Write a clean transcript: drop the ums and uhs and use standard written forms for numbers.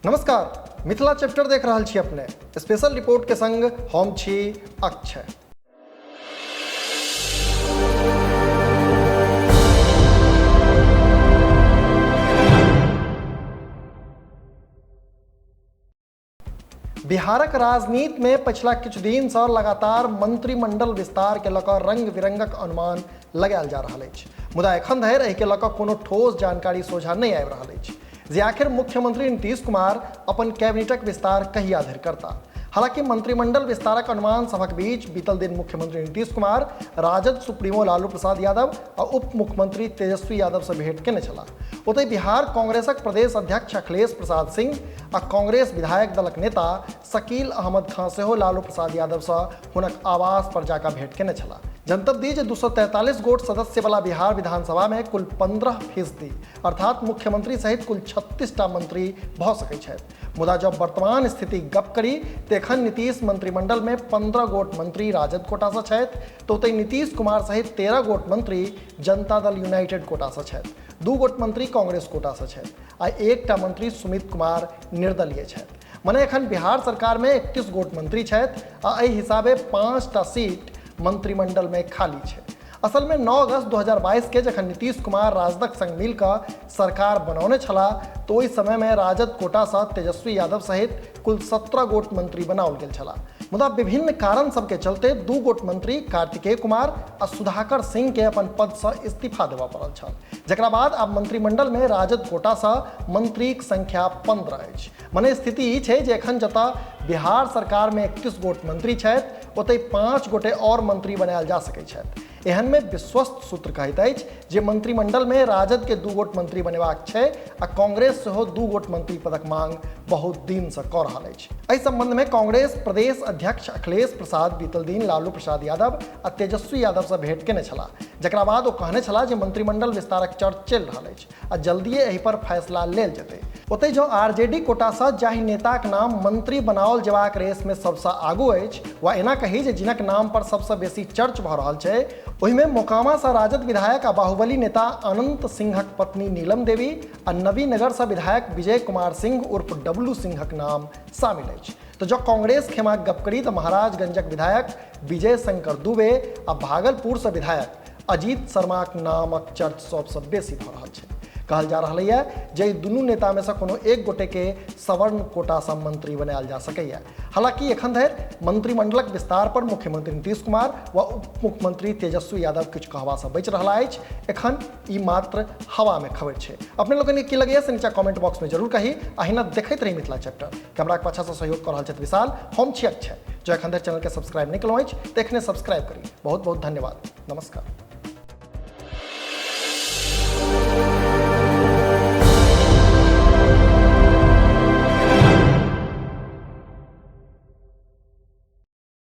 नमस्कार, मिथिला चैप्टर देख रहल छी अपने स्पेशल रिपोर्ट के संग हम छी अक्षय। बिहारक राजनीति में पछिला किछु दिन सँ लगातार मंत्रिमंडल विस्तार के लऽ कऽ रंग बिरंगक अनुमान लगायल जा रहल अछि। मुदा एखन धरि एहि के लऽ कऽ कोनो ठोस जानकारी सोझा नहि आबि रहल अछि जे आखिर मुख्यमंत्री नीतीश कुमार अपन कैबिनेटक विस्तार कहिया धरि करता। हालांकि मंत्रिमंडल विस्तारक अनुमान सभक बीच बीतल दिन मुख्यमंत्री नीतीश कुमार राजद सुप्रीमो लालू प्रसाद यादव आ उप मुख्यमंत्री तेजस्वी यादव से भेंट केने छलाह। ओतहि बिहार कांग्रेसक प्रदेश अध्यक्ष अखिलेश प्रसाद सिंह आ कांग्रेस विधायक दलक नेता शकील अहमद खां सेहो लालू प्रसाद यादव सँ हुनक आवास पर जाकर भेंट केने छलाह। जनतब दी जे 243 गोट सदस्य वाला बिहार विधानसभा में कुल 15% अर्थात मुख्यमंत्री सहित कुल 36 टा मंत्री भऽ सकैत छथि। मुदा जब वर्तमान स्थिति गप करी तो एखन नीतीश मंत्रिमंडल में 15 गोट मंत्री राजद कोटा सँ छथि, तो ओतहि नीतीश कुमार सहित 13 गोट मंत्री जनता दल यूनाइटेड कोटा सँ छथि, 2 गोट मंत्री कांग्रेस कोटा सँ छथि आ 1 टा मंत्री सुमित कुमार निर्दलीय छथि। मने एखन बिहार सरकार में 31 गोट मंत्री छथि आ एहि हिसाबे 5 टा सीट मंत्रिमंडल में खाली छै। असल में 9 अगस्त 2022 के जखन नीतीश कुमार राजदक संग मिलकर सरकार बनौने छलाह तो ओहि समय में राजद कोटा सँ तेजस्वी यादव सहित कुल 17 गोट मंत्री बनाओल गेल छलाह। मुदा विभिन्न कारण सबके चलते 2 गोट मंत्री कार्तिकेय कुमार आ सुधाकर सिंह के अपन पद से इस्तीफा देबऽ पड़ल छल, जकरा बाद आब मंत्रिमंडल में राजद कोटा से मंत्रीक संख्या 15 अछि। मने स्थिति ई छै जे एखन जतऽ बिहार सरकार में 31 गोट मंत्री छथि ओतहि 5 गोटे और मंत्री बनायल जा सकैत छथि। एहन में विश्वस्त सूत्र कहैत अछि जे मंत्रिमंडल में राजद के 2 गोट मंत्री बनेबाक छै आ कांग्रेस सेहो 2 गोट मंत्री पदक मांग बहुत दिन से कऽ रहल अछि। एहि संबंध में कांग्रेस प्रदेश अध्यक्ष अखिलेश प्रसाद बीतल दिन लालू प्रसाद यादव आ तेजस्वी यादव से भेंट केने छलाह, जकरा बाद ओ कहने छलाह जे मंत्रिमंडल विस्तारक चर्चा चलि रहल अछि आ जल्दिए एहि पर फैसला लेल जेतै। ओतहि जो आरजेडी कोटा सँ जाहि नेताक नाम मंत्री बनाओल जेबाक रेस में सबसँ आगू अछि वा एना कही जे जिनक नाम पर सबसँ बेसी चर्च भऽ रहल छै, ओहिमे मोकामा सँ राजद विधायक आ बाहुबली नेता अनंत सिंहक पत्नी नीलम देवी आ नवीनगर सँ विधायक विजय कुमार सिंह उर्फ डब्लू सिंहक नाम शामिल अछि। तो जब कांग्रेस खेमाक गप करी तो महाराजगंजक विधायक विजय शंकर दुबे आ भागलपुर से विधायक अजीत शर्माक नामक चर्च सबसँ बेसी भऽ रहल छै। कहल जा रहा है जे दुनू नेता में से कोनो एक गोटे के सवर्ण कोटा से मंत्री बनायल जा सकैया। हालांकि एखन धरि मंत्रिमंडलक विस्तार पर मुख्यमंत्री नीतीश कुमार व उप मुख्यमंत्री तेजस्वी यादव किछु कहबा से बचि रहला अछि। एखन ई मात्र हवा में खबर छै। अपने लोगन के की लगैया से नीचा कमेंट बॉक्स में जरूर कही। अहिना देखैत रही मिथिला चैप्टर। कैमरा के पाछा से सहयोग कर रहल छथि विशाल, हम छी अक्षय। जो एखन धरि चैनल के सब्सक्राइब नहीं केलहुँ अछि तो एखने सब्सक्राइब करी। बहुत बहुत धन्यवाद। नमस्कार।